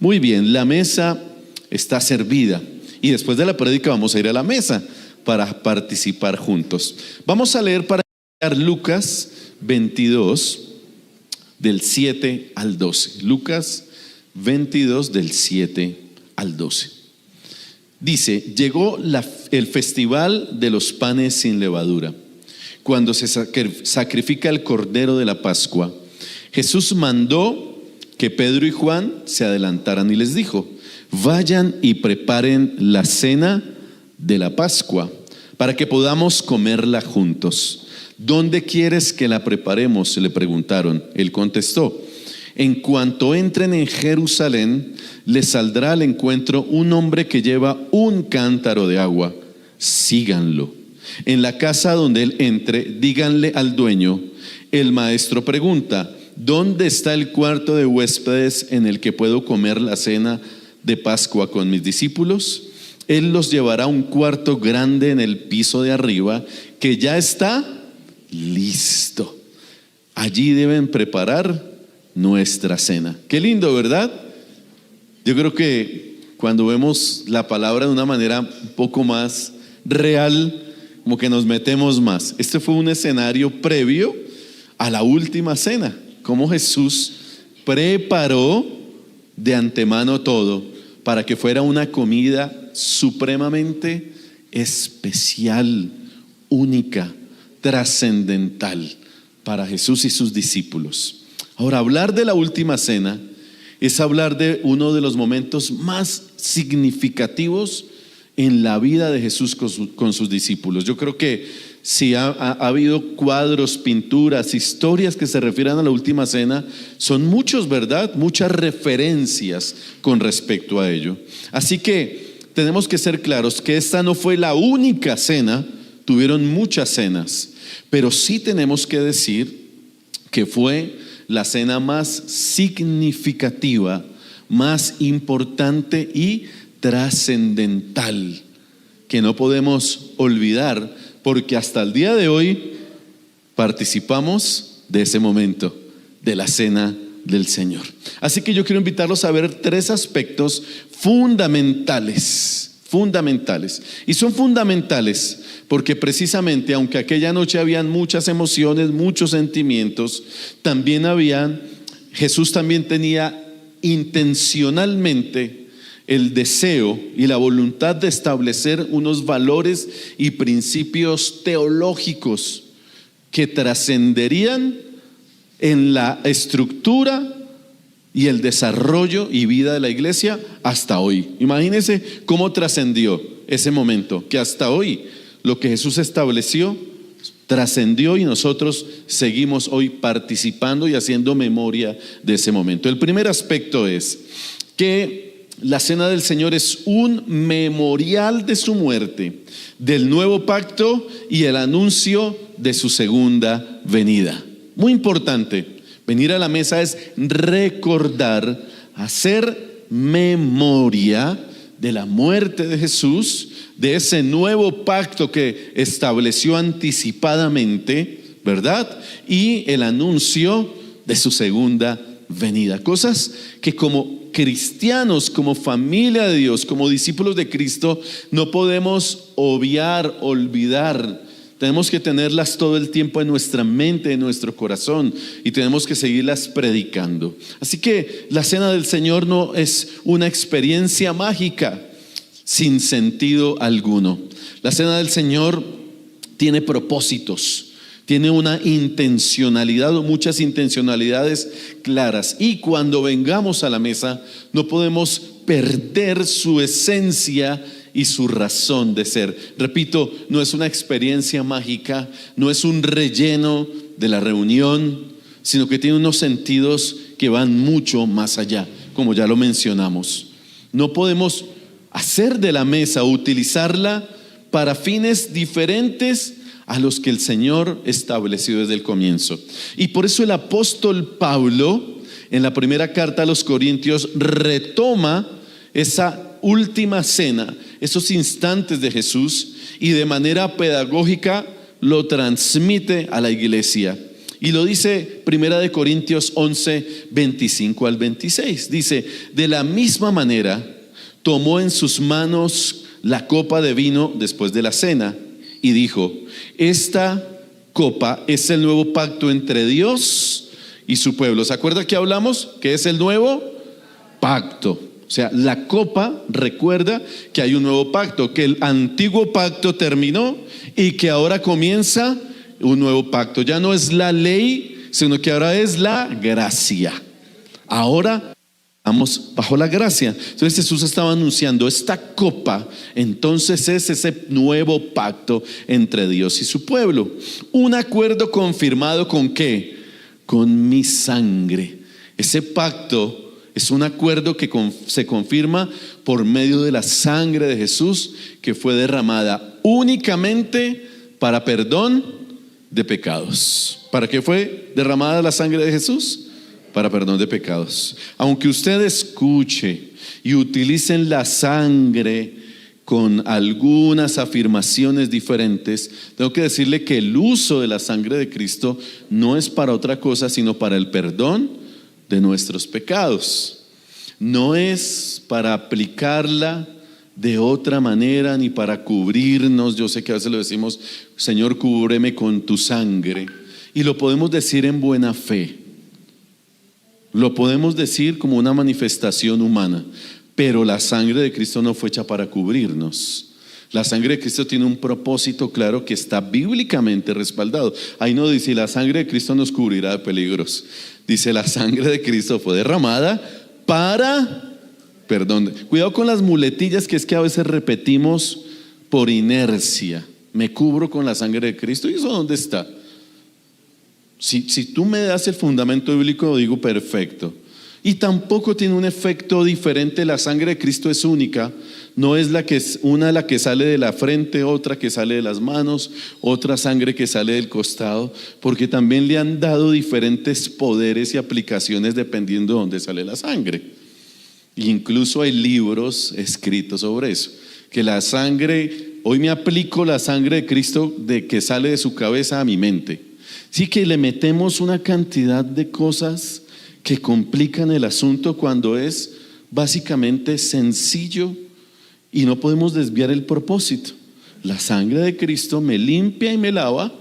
Muy bien, la mesa está servida y después de la prédica vamos a ir a la mesa para participar juntos. Vamos a leer para Lucas 22 del 7 al 12. Lucas 22 del 7 al 12. Dice: llegó el festival de los panes sin levadura, cuando se sacrifica el cordero de la Pascua. Jesús mandó que Pedro y Juan se adelantaran y les dijo: vayan y preparen la cena de la Pascua para que podamos comerla juntos. ¿Dónde quieres que la preparemos?, le preguntaron. Él contestó: en cuanto entren en Jerusalén, les saldrá al encuentro un hombre que lleva un cántaro de agua. Síganlo. En la casa donde él entre, díganle al dueño: el maestro pregunta, ¿dónde está el cuarto de huéspedes en el que puedo comer la cena de Pascua con mis discípulos? Él los llevará a un cuarto grande en el piso de arriba, que ya está listo. Allí deben preparar nuestra cena. Qué lindo, ¿verdad? Yo creo que cuando vemos la palabra de una manera un poco más real, como que nos metemos más. Este fue un escenario previo a la última cena, como Jesús preparó de antemano todo para que fuera una comida supremamente especial, única, trascendental para Jesús y sus discípulos. Ahora, hablar de la última cena es hablar de uno de los momentos más significativos en la vida de Jesús con sus discípulos. Yo creo que si ha habido cuadros, pinturas, historias que se refieran a la última cena, son muchos, ¿verdad? Muchas referencias con respecto a ello. Así que tenemos que ser claros que esta no fue la única cena, tuvieron muchas cenas, pero sí tenemos que decir que fue la cena más significativa, más importante y trascendental, que no podemos olvidar, porque hasta el día de hoy participamos de ese momento, de la cena del Señor. Así que yo quiero invitarlos a ver tres aspectos fundamentales. Y son fundamentales porque precisamente, aunque aquella noche habían muchas emociones, muchos sentimientos, Jesús también tenía intencionalmente el deseo y la voluntad de establecer unos valores y principios teológicos que trascenderían en la estructura y el desarrollo y vida de la iglesia hasta hoy. Imagínense cómo trascendió ese momento, que hasta hoy lo que Jesús estableció trascendió y nosotros seguimos hoy participando y haciendo memoria de ese momento. El primer aspecto es que la cena del Señor es un memorial de su muerte, del nuevo pacto y el anuncio de su segunda venida. Muy importante. Venir a la mesa es recordar, hacer memoria de la muerte de Jesús, de ese nuevo pacto que estableció anticipadamente, ¿verdad? Y el anuncio de su segunda venida. Cosas que como cristianos, como familia de Dios, como discípulos de Cristo, no podemos obviar, olvidar. Tenemos que tenerlas todo el tiempo en nuestra mente, en nuestro corazón, y tenemos que seguirlas predicando. Así que la cena del Señor no es una experiencia mágica sin sentido alguno. La cena del Señor tiene propósitos, tiene una intencionalidad o muchas intencionalidades claras, y cuando vengamos a la mesa no podemos perder su esencia y su razón de ser. Repito, no es una experiencia mágica, no es un relleno de la reunión, sino que tiene unos sentidos que van mucho más allá, como ya lo mencionamos. No podemos hacer de la mesa o utilizarla para fines diferentes a los que el Señor estableció desde el comienzo. Y por eso el apóstol Pablo, en la primera carta a los Corintios, retoma esa última cena, esos instantes de Jesús, y de manera pedagógica lo transmite a la iglesia. Y lo dice 1 Corintios 11, 25 al 26. Dice: de la misma manera tomó en sus manos la copa de vino después de la cena y dijo: esta copa es el nuevo pacto entre Dios y su pueblo. ¿Se acuerda que hablamos que es el nuevo pacto? O sea, la copa recuerda que hay un nuevo pacto, que el antiguo pacto terminó y que ahora comienza un nuevo pacto. Ya no es la ley, sino que ahora es la gracia. Ahora estamos bajo la gracia. Entonces Jesús estaba anunciando esta copa, entonces es ese nuevo pacto entre Dios y su pueblo. Un acuerdo confirmado ¿con qué? Con mi sangre. Ese pacto es un acuerdo que se confirma por medio de la sangre de Jesús, que fue derramada únicamente para perdón de pecados. ¿Para qué fue derramada la sangre de Jesús? Para perdón de pecados. Aunque usted escuche y utilicen la sangre con algunas afirmaciones diferentes, tengo que decirle que el uso de la sangre de Cristo no es para otra cosa sino para el perdón de nuestros pecados. No es para aplicarla de otra manera ni para cubrirnos. Yo sé que a veces lo decimos: Señor, cúbreme con tu sangre, y lo podemos decir en buena fe, lo podemos decir como una manifestación humana, pero la sangre de Cristo no fue hecha para cubrirnos. La sangre de Cristo tiene un propósito claro que está bíblicamente respaldado. Ahí no dice: la sangre de Cristo nos cubrirá de peligros. Dice: la sangre de Cristo fue derramada para perdón. Cuidado con las muletillas, que es que a veces repetimos por inercia. Me cubro con la sangre de Cristo. ¿Y eso dónde está? Si tú me das el fundamento bíblico, digo perfecto. Y tampoco tiene un efecto diferente. La sangre de Cristo es única. No es una la que sale de la frente, otra que sale de las manos, otra sangre que sale del costado, porque también le han dado diferentes poderes y aplicaciones dependiendo de dónde sale la sangre. Incluso hay libros escritos sobre eso, que la sangre, hoy me aplico la sangre de Cristo de que sale de su cabeza a mi mente. Sí, que le metemos una cantidad de cosas que complican el asunto cuando es básicamente sencillo. Y no podemos desviar el propósito. La sangre de Cristo me limpia y me lava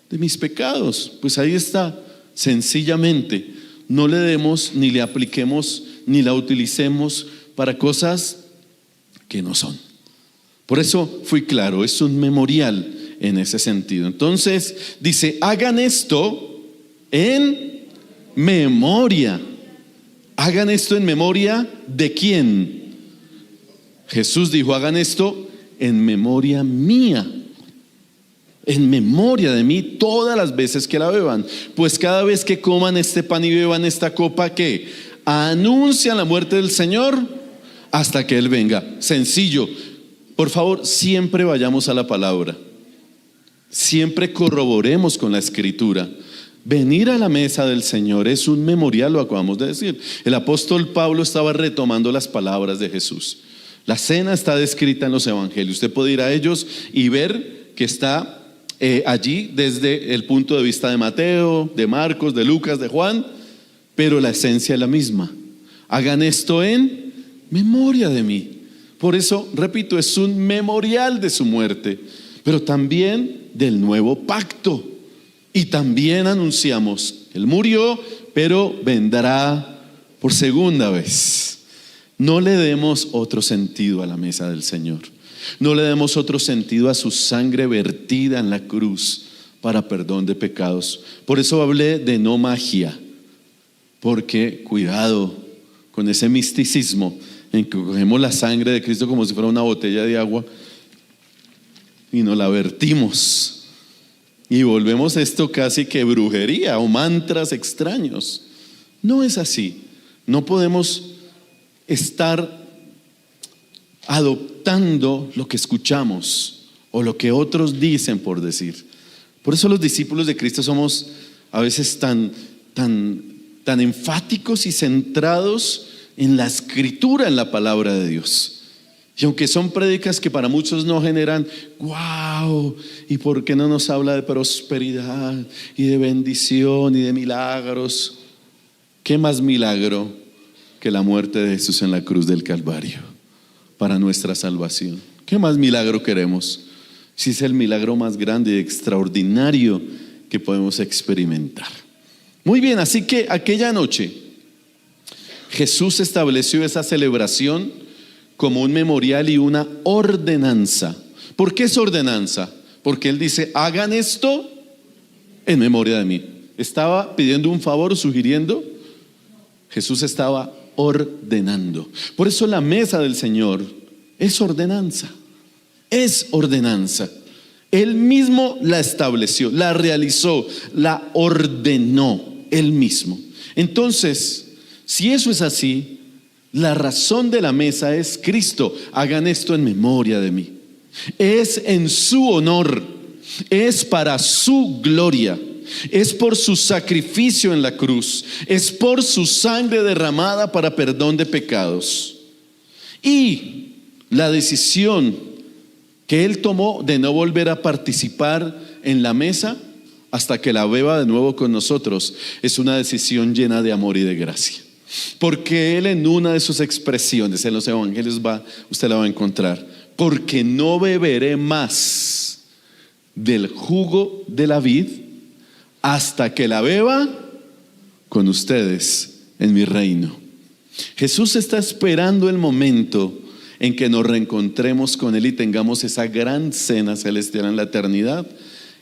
de mis pecados. Pues ahí está, sencillamente. No le demos, ni le apliquemos, ni la utilicemos para cosas que no son. Por eso fui claro, es un memorial en ese sentido. Entonces dice: hagan esto en memoria. Hagan esto en memoria ¿de quién? Jesús dijo: hagan esto en memoria mía, en memoria de mí todas las veces que la beban. Pues cada vez que coman este pan y beban esta copa, ¿qué? Anuncian la muerte del Señor hasta que Él venga. Sencillo. Por favor, siempre vayamos a la palabra, siempre corroboremos con la Escritura. Venir a la mesa del Señor es un memorial, lo acabamos de decir. El apóstol Pablo estaba retomando las palabras de Jesús. La cena está descrita en los evangelios. Usted puede ir a ellos y ver que está allí desde el punto de vista de Mateo, de Marcos, de Lucas, de Juan, pero la esencia es la misma. Hagan esto en memoria de mí. Por eso, repito, es un memorial de su muerte, pero también del nuevo pacto. Y también anunciamos: Él murió, pero vendrá por segunda vez. No le demos otro sentido a la mesa del Señor. No le demos otro sentido a su sangre vertida en la cruz para perdón de pecados. Por eso hablé de no magia, porque cuidado con ese misticismo en que cogemos la sangre de Cristo como si fuera una botella de agua y nos la vertimos y volvemos esto casi que brujería o mantras extraños. No es así. No podemos estar adoptando lo que escuchamos o lo que otros dicen por decir. Por eso los discípulos de Cristo somos a veces tan enfáticos y centrados en la Escritura, en la palabra de Dios. Y aunque son prédicas que para muchos no generan, wow, ¿y por qué no nos habla de prosperidad y de bendición y de milagros? ¿Qué más milagro que la muerte de Jesús en la cruz del Calvario para nuestra salvación? ¿Qué más milagro queremos? Si es el milagro más grande y extraordinario que podemos experimentar. Muy bien, así que aquella noche Jesús estableció esa celebración como un memorial y una ordenanza. ¿Por qué es ordenanza? Porque Él dice, hagan esto en memoria de mí. ¿Estaba pidiendo un favor, sugiriendo? Jesús estaba ordenando. Por eso la mesa del Señor es ordenanza. Es ordenanza. Él mismo la estableció, la realizó, la ordenó Él mismo. Entonces, si eso es así, la razón de la mesa es Cristo. Hagan esto en memoria de mí. Es en su honor, es para su gloria, es por su sacrificio en la cruz, es por su sangre derramada para perdón de pecados. Y la decisión que Él tomó de no volver a participar en la mesa hasta que la beba de nuevo con nosotros es una decisión llena de amor y de gracia. Porque Él en una de sus expresiones en los evangelios usted la va a encontrar: porque no beberé más del jugo de la vid hasta que la beba con ustedes en mi reino. Jesús está esperando el momento en que nos reencontremos con Él y tengamos esa gran cena celestial en la eternidad,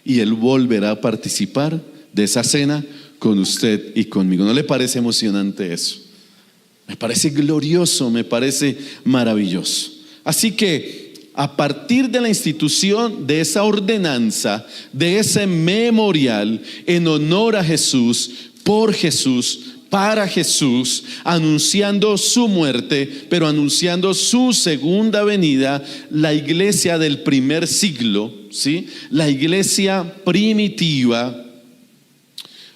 y Él volverá a participar de esa cena con usted y conmigo. ¿No le parece emocionante eso? Me parece glorioso, me parece maravilloso. Así que a partir de la institución de esa ordenanza, de ese memorial en honor a Jesús, por Jesús, para Jesús, anunciando su muerte, pero anunciando su segunda venida, la iglesia del primer siglo, ¿sí? La iglesia primitiva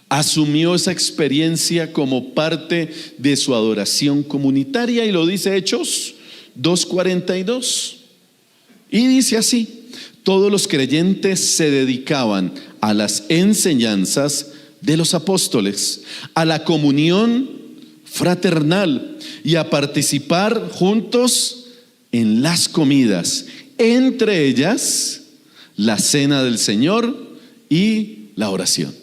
asumió esa experiencia como parte de su adoración comunitaria, y lo dice Hechos 2:42. Y dice así: todos los creyentes se dedicaban a las enseñanzas de los apóstoles, a la comunión fraternal y a participar juntos en las comidas, entre ellas la cena del Señor y la oración.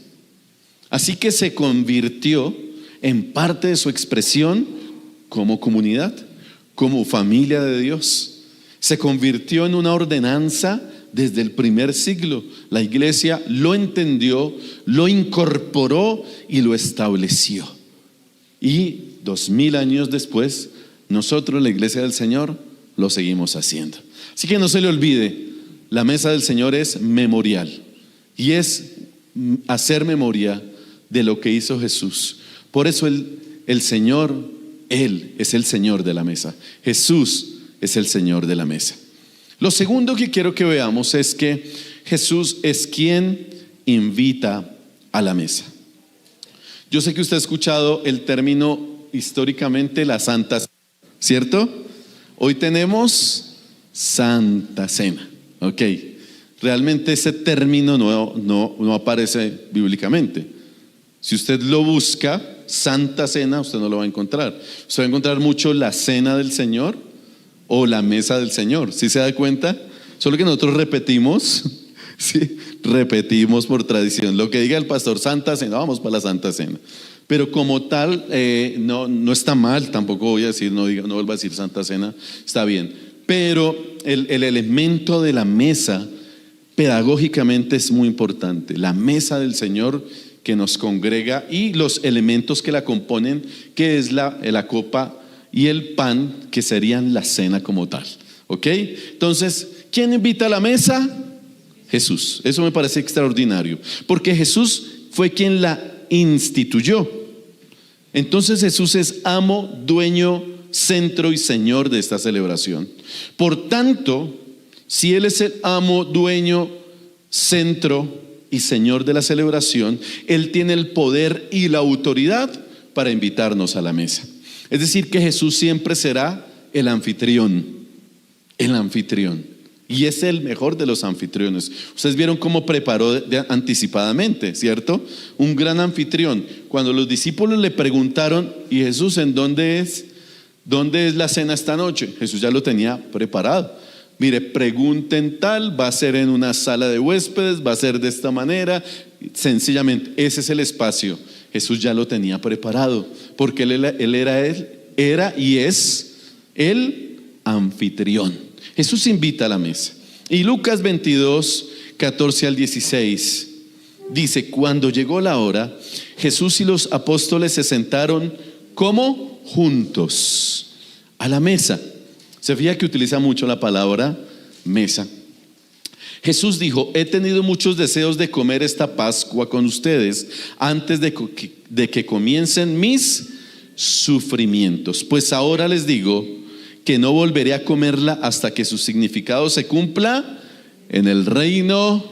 Así que se convirtió en parte de su expresión como comunidad, como familia de Dios. Se convirtió en una ordenanza desde el primer siglo. La iglesia lo entendió, lo incorporó y lo estableció. Y 2000 años después, nosotros, la iglesia del Señor, lo seguimos haciendo. Así que no se le olvide, la mesa del Señor es memorial, y es hacer memoria de lo que hizo Jesús. Por eso el Señor, Él es el Señor de la mesa. Jesús es el Señor de la mesa. Lo segundo que quiero que veamos es que Jesús es quien invita a la mesa. Yo sé que usted ha escuchado el término históricamente la Santa Cena, ¿cierto? Hoy tenemos Santa Cena, ¿ok? Realmente ese término no aparece bíblicamente. Si usted lo busca, Santa Cena, usted no lo va a encontrar. Usted va a encontrar mucho la Cena del Señor o la Mesa del Señor. ¿Sí se da cuenta? Solo que nosotros repetimos, ¿sí? Repetimos por tradición. Lo que diga el pastor, Santa Cena, vamos para la Santa Cena. Pero como tal, no está mal, tampoco voy a decir, no vuelva a decir Santa Cena, está bien. Pero el elemento de la mesa, pedagógicamente es muy importante. La mesa del Señor que nos congrega y los elementos que la componen, que es la copa y el pan, que serían la cena como tal. ¿Ok? Entonces, ¿quién invita a la mesa? Jesús. Eso me parece extraordinario, porque Jesús fue quien la instituyó. Entonces Jesús es amo, dueño, centro y señor de esta celebración. Por tanto, si Él es el amo, dueño, centro y señor de la celebración, Él tiene el poder y la autoridad para invitarnos a la mesa. Es decir, que Jesús siempre será el anfitrión. el anfitrión. Y es el mejor de los anfitriones. Ustedes vieron cómo preparó anticipadamente, ¿cierto? Un gran anfitrión. Cuando los discípulos le preguntaron, ¿y Jesús en dónde es? ¿Dónde es la cena esta noche? Jesús ya lo tenía preparado. Mire, pregunten tal, va a ser en una sala de huéspedes, va a ser de esta manera. Sencillamente, ese es el espacio. Jesús ya lo tenía preparado, porque él era y es el anfitrión. Jesús invita a la mesa. Y Lucas 22, 14 al 16 dice: cuando llegó la hora, Jesús y los apóstoles se sentaron como juntos a la mesa. Se fija que utiliza mucho la palabra mesa. Jesús dijo: he tenido muchos deseos de comer esta Pascua con ustedes antes de que comiencen mis sufrimientos. Pues ahora les digo que no volveré a comerla hasta que su significado se cumpla en el reino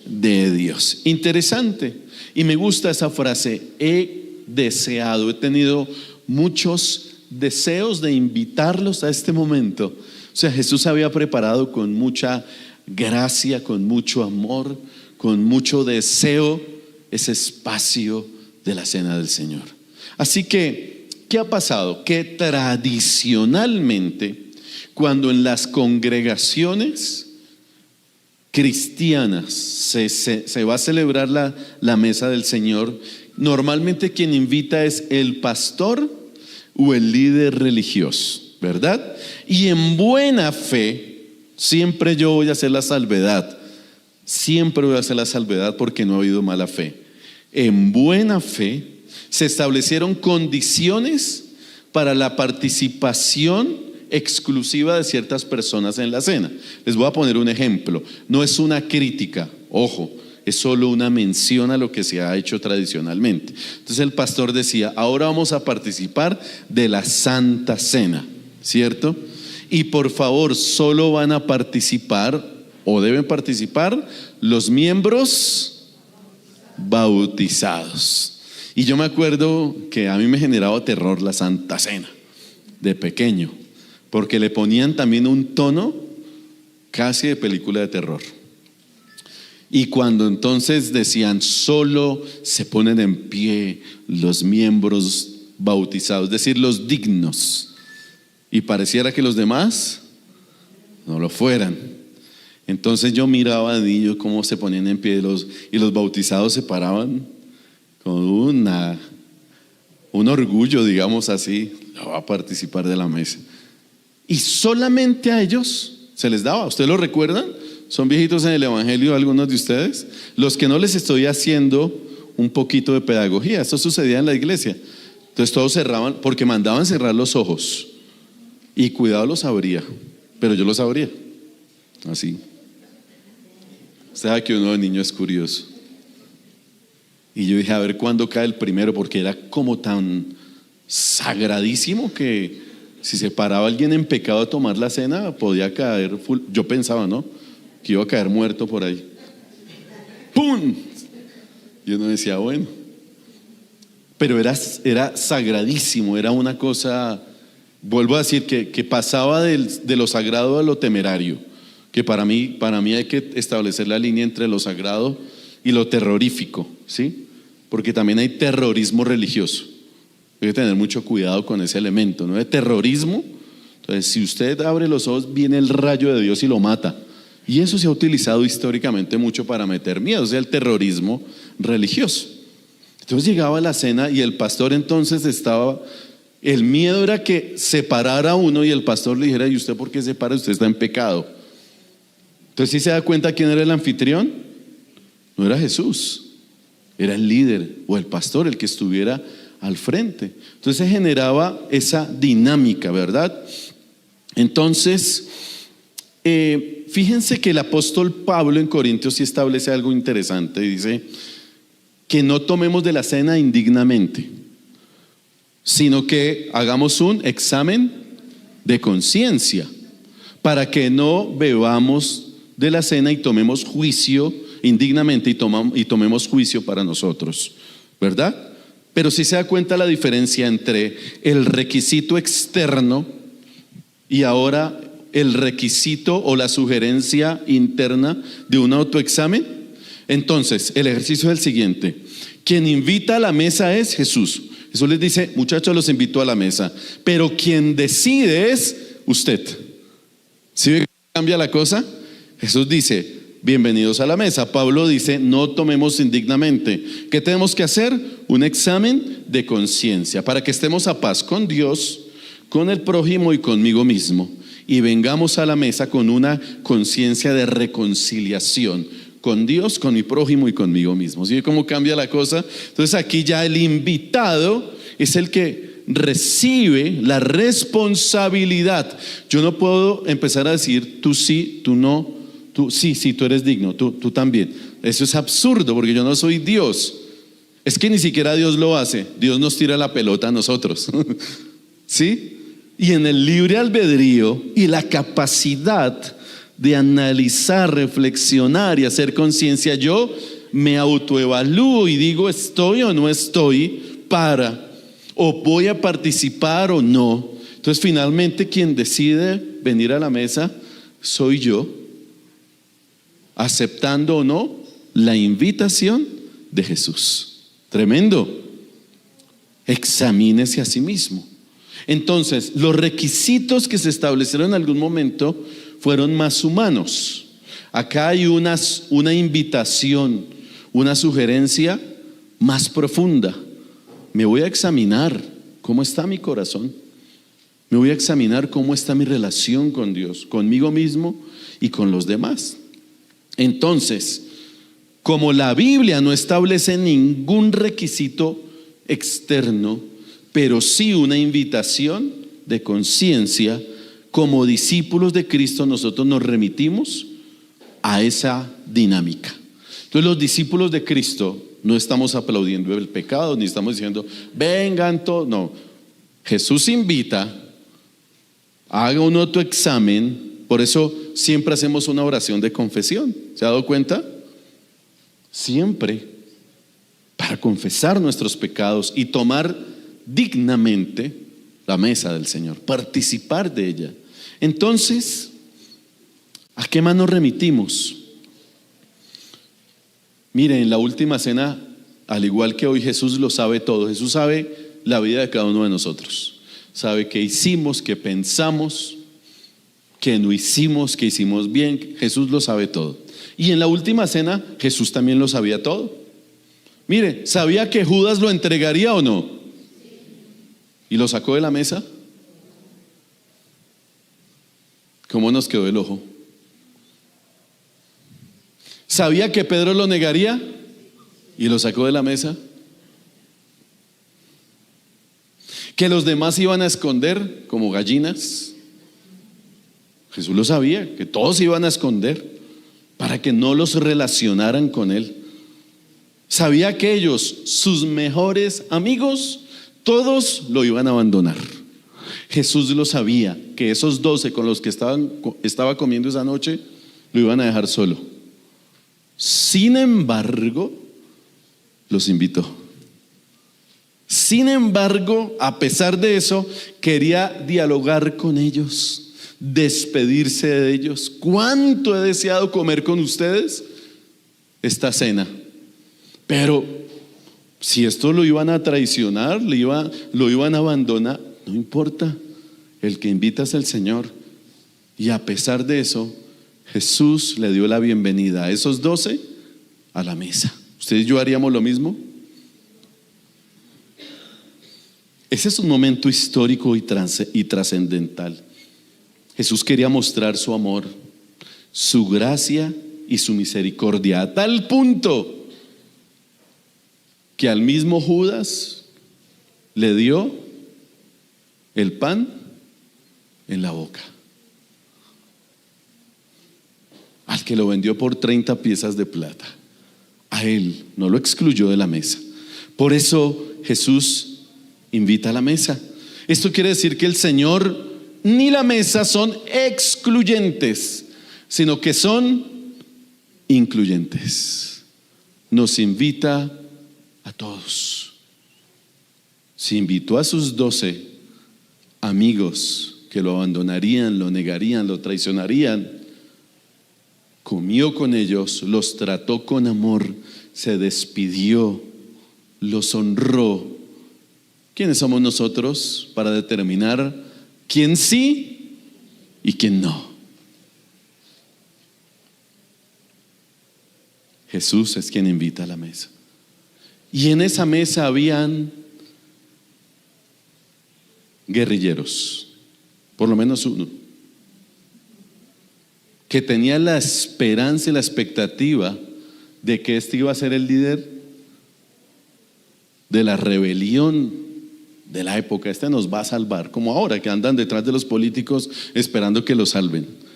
de Dios. Interesante. Y me gusta esa frase: he deseado, he tenido muchos deseos de invitarlos a este momento. O sea, Jesús había preparado con mucha gracia, con mucho amor, con mucho deseo ese espacio de la cena del Señor. Así que, ¿qué ha pasado? Que tradicionalmente, cuando en las congregaciones cristianas se va a celebrar la mesa del Señor, normalmente quien invita es el pastor o el líder religioso, ¿verdad? Y en buena fe, siempre yo voy a hacer la salvedad, siempre voy a hacer la salvedad porque no ha habido mala fe. En buena fe se establecieron condiciones para la participación exclusiva de ciertas personas en la cena. Les voy a poner un ejemplo. No es una crítica, ojo, es solo una mención a lo que se ha hecho tradicionalmente. Entonces el pastor decía: ahora vamos a participar de la Santa Cena, ¿cierto? Y por favor, solo van a participar o deben participar los miembros bautizados. Y yo me acuerdo que a mí me generaba terror la Santa Cena de pequeño, porque le ponían también un tono casi de película de terror. Y cuando entonces decían: solo se ponen en pie los miembros bautizados, es decir, los dignos, y pareciera que los demás no lo fueran. Entonces yo miraba a niños cómo se ponían en pie y los bautizados se paraban con un orgullo, digamos así: no va a participar de la mesa. Y solamente a ellos se les daba. ¿Ustedes lo recuerdan? ¿Son viejitos en el evangelio algunos de ustedes? Los que no les estoy haciendo un poquito de pedagogía. Esto sucedía en la iglesia. Entonces todos cerraban, porque mandaban cerrar los ojos. Y cuidado, los abría, pero yo los abría así. Usted sabe que uno de niño es curioso. Y yo dije: a ver cuándo cae el primero, porque era como tan sagradísimo que si se paraba alguien en pecado a tomar la cena, podía caer yo pensaba, ¿no?, que iba a caer muerto por ahí. ¡Pum! Y uno decía: bueno. Pero era sagradísimo, era una cosa, vuelvo a decir, que pasaba de lo sagrado a lo temerario. Que para mí hay que establecer la línea entre lo sagrado y lo terrorífico, ¿sí? Porque también hay terrorismo religioso. Hay que tener mucho cuidado con ese elemento, ¿no? De terrorismo. Entonces, si usted abre los ojos, viene el rayo de Dios y lo mata. Y eso se ha utilizado históricamente mucho para meter miedo, o sea, el terrorismo religioso. Entonces llegaba la cena y el pastor entonces el miedo era que separara a uno y el pastor le dijera: ¿y usted por qué separa? Usted está en pecado. Entonces, ¿sí se da cuenta quién era el anfitrión? No era Jesús, era el líder o el pastor el que estuviera al frente. Entonces se generaba esa dinámica, ¿verdad? Entonces, fíjense que el apóstol Pablo en Corintios sí establece algo interesante. Dice que no tomemos de la cena indignamente, sino que hagamos un examen de conciencia, para que no bebamos de la cena y tomemos juicio indignamente y tomemos juicio para nosotros, ¿verdad? Pero sí se da cuenta la diferencia entre el requisito externo y ahora el requisito o la sugerencia interna de un autoexamen? Entonces, el ejercicio es el siguiente. Quien invita a la mesa es Jesús. Jesús les dice, muchachos, los invito a la mesa. Pero quien decide es usted. ¿Sí ve que cambia la cosa? Jesús dice, bienvenidos a la mesa. Pablo dice, no tomemos indignamente. ¿Qué tenemos que hacer? Un examen de conciencia para que estemos a paz con Dios, con el prójimo y conmigo mismo. Y vengamos a la mesa con una conciencia de reconciliación con Dios, con mi prójimo y conmigo mismo. ¿Sí ve cómo cambia la cosa? Entonces aquí ya el invitado es el que recibe la responsabilidad. Yo no puedo empezar a decir tú sí, tú no, tú sí, tú eres digno, tú también. Eso es absurdo porque yo no soy Dios. Es que ni siquiera Dios lo hace. Dios nos tira la pelota a nosotros. ¿Sí? Y en el libre albedrío y la capacidad de analizar, reflexionar y hacer conciencia, yo me autoevalúo y digo, ¿estoy o no estoy para, o voy a participar o no? Entonces finalmente quien decide venir a la mesa soy yo, aceptando o no la invitación de Jesús. Tremendo. Examínese a sí mismo. Entonces, los requisitos que se establecieron en algún momento fueron más humanos. Acá hay una invitación, una sugerencia más profunda. Me voy a examinar cómo está mi corazón. Me voy a examinar cómo está mi relación con Dios, conmigo mismo y con los demás. Entonces, como la Biblia no establece ningún requisito externo, pero sí una invitación de conciencia, como discípulos de Cristo nosotros nos remitimos a esa dinámica. Entonces los discípulos de Cristo no estamos aplaudiendo el pecado, ni estamos diciendo vengan todos, no. Jesús invita, haga un autoexamen. Por eso siempre hacemos una oración de confesión. ¿Se ha dado cuenta? Siempre para confesar nuestros pecados y tomar dignamente la mesa del Señor, participar de ella. Entonces, ¿a qué más nos remitimos? Mire, en la última cena, al igual que hoy, Jesús lo sabe todo. Jesús sabe la vida de cada uno de nosotros. Sabe qué hicimos, qué pensamos, qué no hicimos, qué hicimos bien. Jesús lo sabe todo. Y en la última cena, Jesús también lo sabía todo. Mire, ¿sabía que Judas lo entregaría o no? ¿Y lo sacó de la mesa? ¿Cómo nos quedó el ojo? ¿Sabía que Pedro lo negaría? ¿Y lo sacó de la mesa? ¿Que los demás iban a esconder como gallinas? Jesús lo sabía, que todos iban a esconder para que no los relacionaran con él. Sabía que ellos, sus mejores amigos, todos lo iban a abandonar. Jesús lo sabía, que esos 12 con los que estaba comiendo esa noche lo iban a dejar solo. Sin embargo, los invitó. Sin embargo, a pesar de eso, quería dialogar con ellos, despedirse de ellos. ¿Cuánto he deseado comer con ustedes esta cena? Pero si esto lo iban a traicionar, lo iban a abandonar, no importa, el que invita es el Señor. Y a pesar de eso, Jesús le dio la bienvenida a esos 12 a la mesa. ¿Ustedes y yo haríamos lo mismo? Ese es un momento histórico y trascendental. Jesús quería mostrar su amor, su gracia y su misericordia a tal punto que al mismo Judas le dio el pan en la boca. Al que lo vendió por 30 piezas de plata, a él no lo excluyó de la mesa. Por eso Jesús invita a la mesa. Esto quiere decir que el Señor ni la mesa son excluyentes, sino que son incluyentes. Nos invita a todos. Si invitó a sus 12 amigos que lo abandonarían, lo negarían, lo traicionarían. Comió con ellos, los trató con amor, se despidió, los honró. ¿Quiénes somos nosotros para determinar quién sí y quién no? Jesús es quien invita a la mesa. Y en esa mesa habían guerrilleros, por lo menos uno, que tenía la esperanza y la expectativa de que este iba a ser el líder de la rebelión de la época. Este nos va a salvar, como ahora que andan detrás de los políticos esperando que los salven.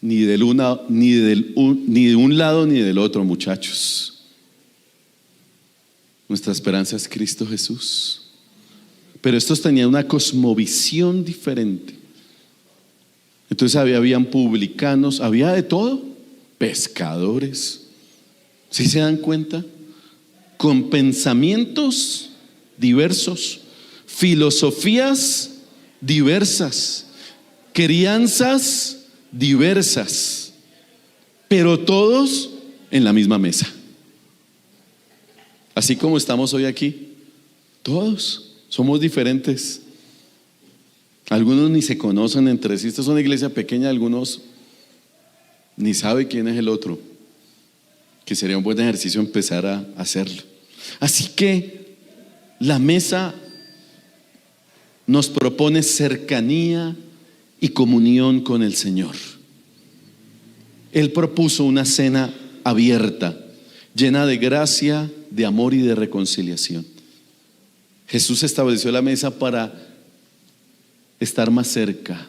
Ni de un lado ni del otro, muchachos. Nuestra esperanza es Cristo Jesús. Pero estos tenían una cosmovisión diferente. Entonces habían publicanos, había de todo, pescadores. ¿Sí se dan cuenta? Con pensamientos diversos, filosofías diversas, crianzas diversas, pero todos en la misma mesa. Así como estamos hoy aquí, todos somos diferentes. Algunos ni se conocen entre sí. Esta es una iglesia pequeña, algunos ni saben quién es el otro, que sería un buen ejercicio empezar a hacerlo. Así que la mesa nos propone cercanía y comunión con el Señor. Él propuso una cena abierta, llena de gracia, de amor y de reconciliación. Jesús estableció la mesa para estar más cerca,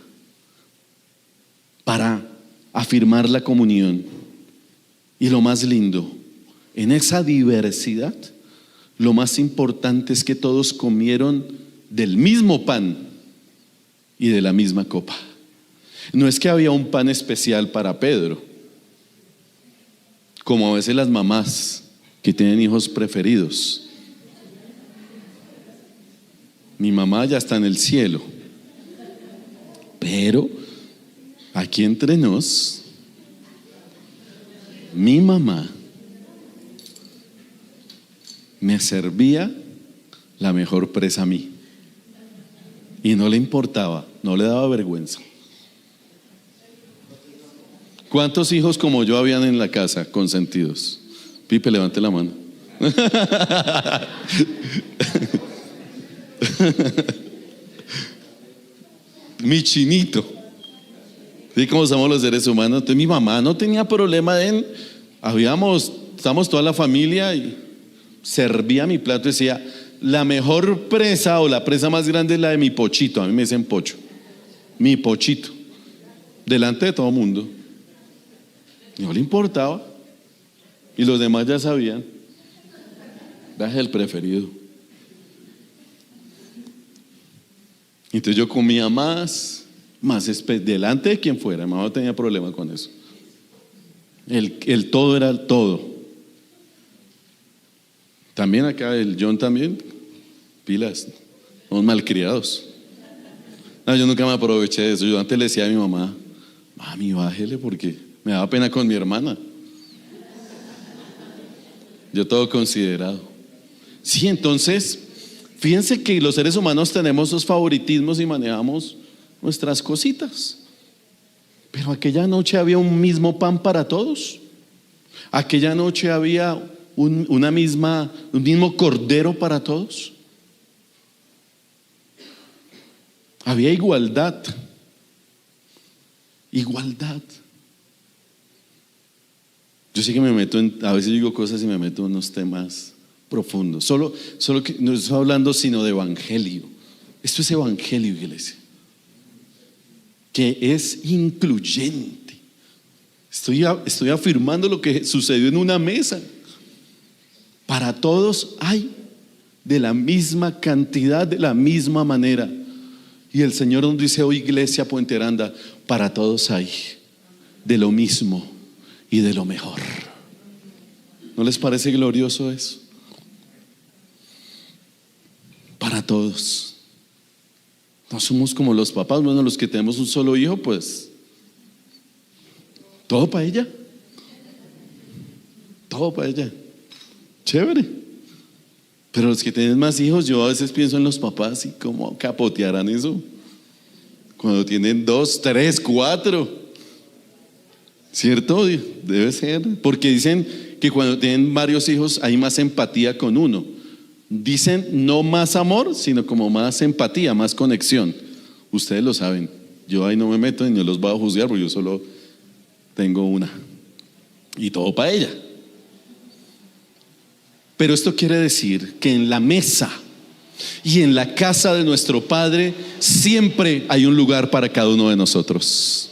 para afirmar la comunión. Y lo más lindo, en esa diversidad, lo más importante es que todos comieron del mismo pan y de la misma copa. No es que había un pan especial para Pedro, como a veces las mamás que tienen hijos preferidos. Mi mamá ya está en el cielo, pero aquí entre nos, mi mamá me servía la mejor presa a mí y no le importaba, no le daba vergüenza. ¿Cuántos hijos como yo habían en la casa consentidos? Pipe, levante la mano. Mi chinito. ¿Sí? Como somos los seres humanos. Entonces mi mamá no tenía problema estábamos toda la familia y servía mi plato y decía: la mejor presa o la presa más grande es la de mi pochito. A mí me dicen pocho, mi pochito, delante de todo el mundo. No le importaba. Y los demás ya sabían. Baje el preferido. Entonces yo comía más delante de quien fuera. Mi mamá no tenía problema con eso. El todo era el todo. También acá el John también, pilas, somos malcriados. No, yo nunca me aproveché de eso. Yo antes le decía a mi mamá: mami, bájele, porque me daba pena con mi hermana. Yo todo considerado. Sí, entonces, fíjense que los seres humanos tenemos esos favoritismos y manejamos nuestras cositas. Pero aquella noche había un mismo pan para todos. Aquella noche había un mismo cordero para todos. Había igualdad. Igualdad. Yo sé que a veces digo cosas y me meto en unos temas profundos. Solo que no estoy hablando sino de evangelio. Esto es evangelio, iglesia, que es incluyente. Estoy afirmando lo que sucedió en una mesa. Para todos hay de la misma cantidad, de la misma manera. Y el Señor nos dice hoy, iglesia Puente Aranda, para todos hay de lo mismo y de lo mejor. ¿No les parece glorioso eso? para todos. No somos como los papás, bueno, los que tenemos un solo hijo, pues todo para ella. Todo para ella. Chévere. Pero los que tienen más hijos, yo a veces pienso en los papás y cómo capotearán eso. Cuando tienen 2, 3, 4. ¿Cierto? Debe ser. Porque dicen que cuando tienen varios hijos hay más empatía con uno. Dicen no más amor, sino como más empatía, más conexión. Ustedes lo saben. Yo ahí no me meto y no los voy a juzgar porque yo solo tengo una. Y todo para ella. Pero esto quiere decir que en la mesa y en la casa de nuestro Padre siempre hay un lugar para cada uno de nosotros.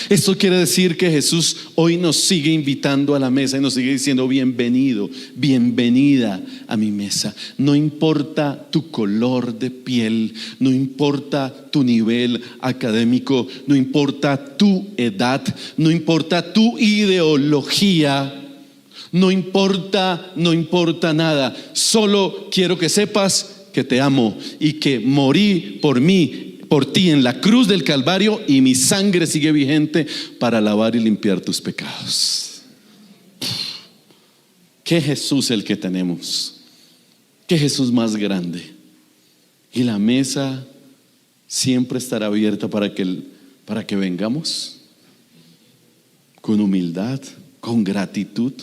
Esto quiere decir que Jesús hoy nos sigue invitando a la mesa y nos sigue diciendo: bienvenido, bienvenida a mi mesa. No importa tu color de piel, no importa tu nivel académico, no importa tu edad, no importa tu ideología. No importa nada. Solo quiero que sepas que te amo y que morí por ti en la cruz del Calvario, y mi sangre sigue vigente para lavar y limpiar tus pecados. Qué Jesús el que tenemos. Qué Jesús más grande. Y la mesa siempre estará abierta para que vengamos con humildad, con gratitud.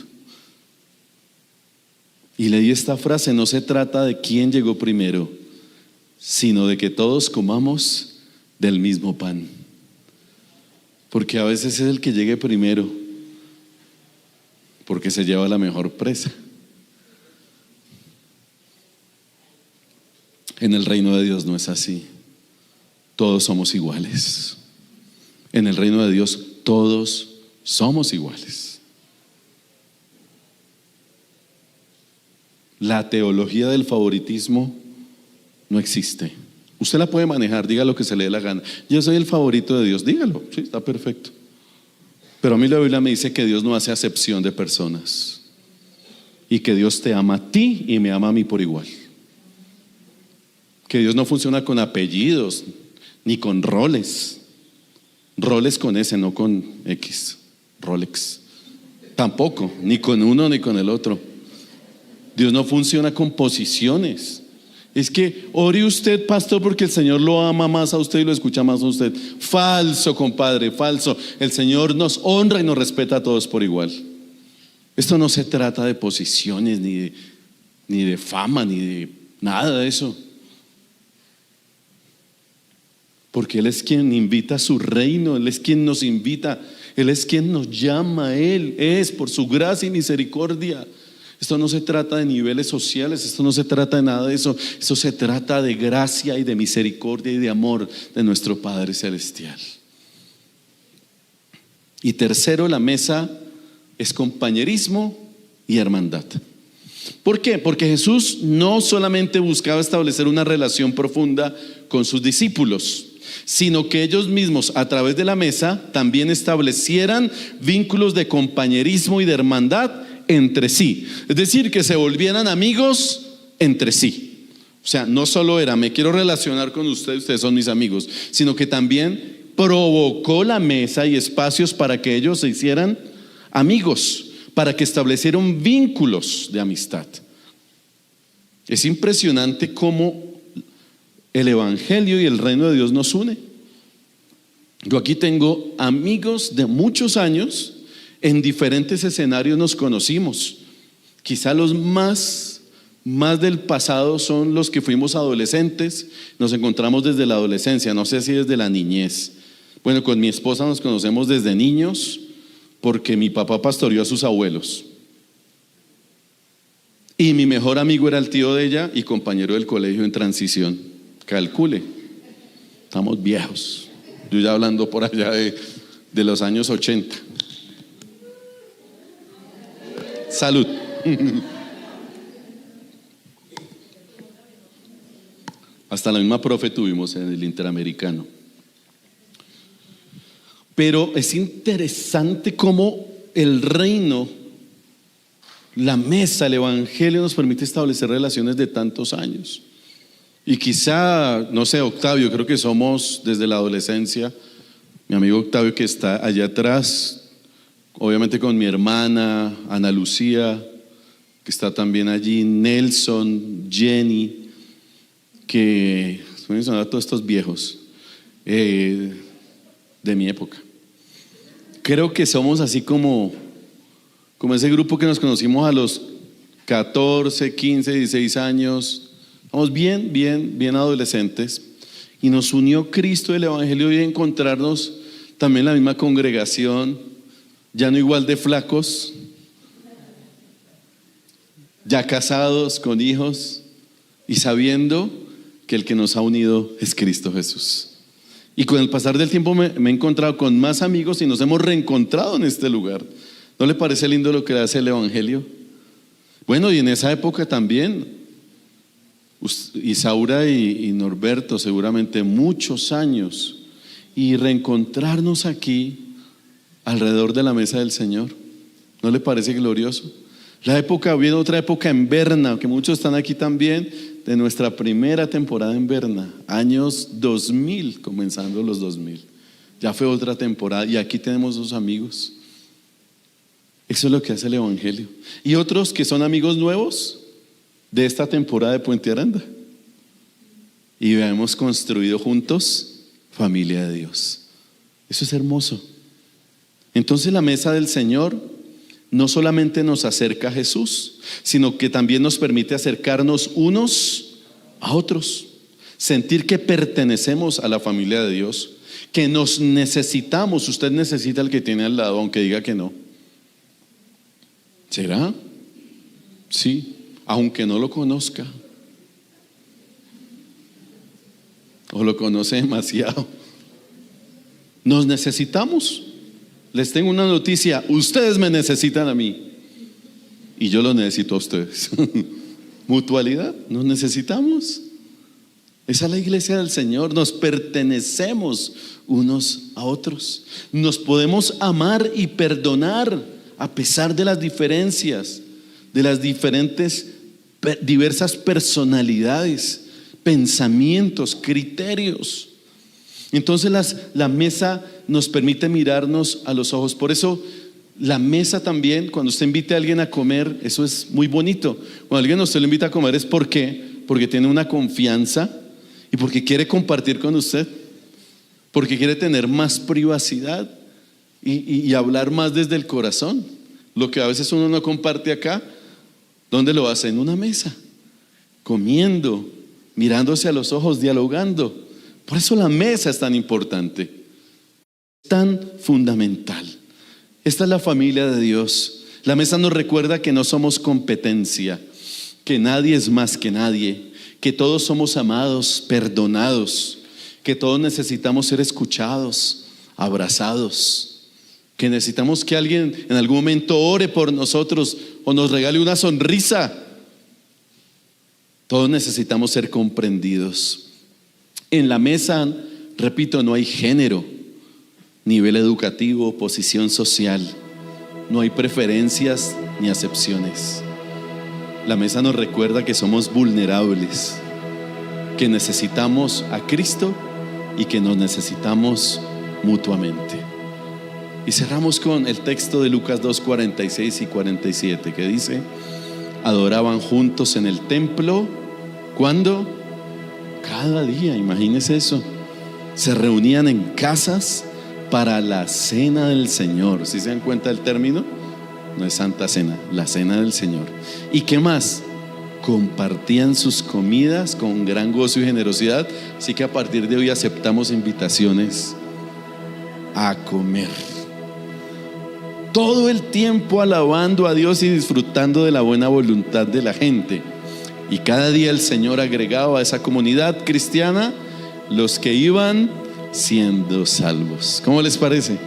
Y leí esta frase: no se trata de quién llegó primero, sino de que todos comamos del mismo pan. Porque a veces es el que llegue primero, porque se lleva la mejor presa. En el reino de Dios no es así. Todos somos iguales. En el reino de Dios todos somos iguales. La teología del favoritismo no existe. Usted la puede manejar, diga lo que se le dé la gana. Yo soy el favorito de Dios, dígalo, sí, está perfecto. Pero a mí la Biblia me dice que Dios no hace acepción de personas y que Dios te ama a ti y me ama a mí por igual. Que Dios no funciona con apellidos ni con roles. Roles con S, no con X. Rolex. Tampoco, ni con uno ni con el otro. Dios no funciona con posiciones. Es que ore usted, pastor, porque el Señor lo ama más a usted y lo escucha más a usted. Falso, compadre, falso. El Señor nos honra y nos respeta a todos por igual. Esto no se trata de posiciones, ni de fama, ni de nada de eso. Porque Él es quien invita a su reino, Él es quien nos invita, Él es quien nos llama, Él es por su gracia y misericordia. Esto no se trata de niveles sociales, esto no se trata de nada de eso. Esto se trata de gracia y de misericordia y de amor de nuestro Padre Celestial. Y tercero, la mesa es compañerismo y hermandad. ¿Por qué? Porque Jesús no solamente buscaba establecer una relación profunda con sus discípulos, sino que ellos mismos a través de la mesa también establecieran vínculos de compañerismo y de hermandad entre sí. Es decir, que se volvieran amigos entre sí. O sea, no solo era me quiero relacionar con ustedes, ustedes son mis amigos, sino que también provocó la mesa y espacios para que ellos se hicieran amigos, para que establecieran vínculos de amistad. Es impresionante cómo el Evangelio y el reino de Dios nos une. Yo aquí tengo amigos de muchos años. En diferentes escenarios nos conocimos. Quizá los más del pasado son los que fuimos adolescentes. Nos encontramos desde la adolescencia, no sé si desde la niñez. Bueno, con mi esposa nos conocemos desde niños porque mi papá pastoreó a sus abuelos. Y mi mejor amigo era el tío de ella y compañero del colegio en transición. Calcule, estamos viejos. Yo ya hablando por allá de los años 80. Salud. Hasta la misma profe tuvimos en el Interamericano. Pero es interesante cómo el reino, la mesa, el Evangelio nos permite establecer relaciones de tantos años. Y quizá, no sé, Octavio, creo que somos desde la adolescencia, mi amigo Octavio que está allá atrás, obviamente con mi hermana Ana Lucía, que está también allí, Nelson, Jenny, que estoy mencionando a todos estos viejos de mi época. Creo que somos así como ese grupo que nos conocimos a los 14, 15, 16 años. Somos bien adolescentes, y nos unió Cristo, el Evangelio, y encontrarnos también en la misma congregación, ya no igual de flacos, ya casados con hijos, y sabiendo que el que nos ha unido es Cristo Jesús. Y con el pasar del tiempo me he encontrado con más amigos y nos hemos reencontrado en este lugar. ¿No le parece lindo lo que hace el Evangelio? Bueno, y en esa época también Isaura y Norberto, seguramente muchos años, y reencontrarnos aquí alrededor de la mesa del Señor. ¿No le parece glorioso? Había otra época en Berna, que muchos están aquí también, de nuestra primera temporada en Berna, años 2000, comenzando los 2000. Ya fue otra temporada y aquí tenemos dos amigos. Eso es lo que hace el Evangelio. Y otros que son amigos nuevos de esta temporada de Puente Aranda, y hemos construido juntos familia de Dios. Eso es hermoso. Entonces la mesa del Señor no solamente nos acerca a Jesús, sino que también nos permite acercarnos unos a otros, sentir que pertenecemos a la familia de Dios, que nos necesitamos. Usted necesita al que tiene al lado, aunque diga que no. ¿Será? Sí. Aunque no lo conozca, o lo conoce demasiado. Nos necesitamos. Les tengo una noticia: ustedes me necesitan a mí y yo los necesito a ustedes. Mutualidad, nos necesitamos. Esa es la iglesia del Señor. Nos pertenecemos unos a otros. Nos podemos amar y perdonar a pesar de las diferencias, de las diversas personalidades, pensamientos, criterios. Entonces la mesa nos permite mirarnos a los ojos. Por eso la mesa también, cuando usted invite a alguien a comer, eso es muy bonito. Cuando alguien a usted lo invita a comer es porque tiene una confianza y porque quiere compartir con usted, porque quiere tener más privacidad y hablar más desde el corazón. Lo que a veces uno no comparte acá, ¿dónde lo hace? En una mesa, comiendo, mirándose a los ojos, dialogando. Por eso la mesa es tan importante, tan fundamental. Esta es la familia de Dios. La mesa nos recuerda que no somos competencia, que nadie es más que nadie, que todos somos amados, perdonados, que todos necesitamos ser escuchados, abrazados, que necesitamos que alguien en algún momento ore por nosotros o nos regale una sonrisa. Todos necesitamos ser comprendidos. En la mesa, repito, no hay género, nivel educativo, posición social. No hay preferencias ni acepciones. La mesa nos recuerda que somos vulnerables, que necesitamos a Cristo y que nos necesitamos mutuamente. Y cerramos con el texto de Lucas 2, 46 y 47, que dice: adoraban juntos en el templo. ¿Cuándo? Cada día, imagínense eso. Se reunían en casas para la cena del Señor. ¿Sí se dan cuenta del término? No es Santa Cena, la cena del Señor. ¿Y qué más? Compartían sus comidas con gran gozo y generosidad. Así que a partir de hoy aceptamos invitaciones a comer. Todo el tiempo alabando a Dios y disfrutando de la buena voluntad de la gente. Y cada día el Señor agregaba a esa comunidad cristiana los que iban siendo salvos. ¿Cómo les parece?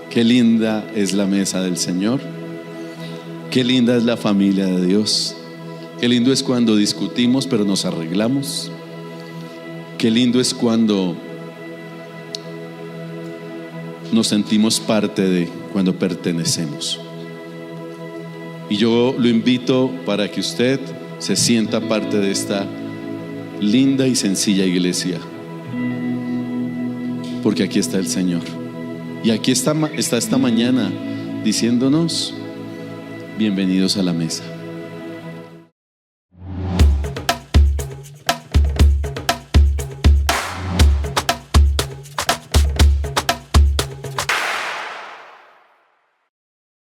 Qué linda es la mesa del Señor. Qué linda es la familia de Dios. Qué lindo es cuando discutimos pero nos arreglamos. Qué lindo es cuando nos sentimos parte de, cuando pertenecemos. Y yo lo invito para que usted se sienta parte de esta linda y sencilla iglesia, porque aquí está el Señor. Y aquí está esta mañana diciéndonos: bienvenidos a la mesa.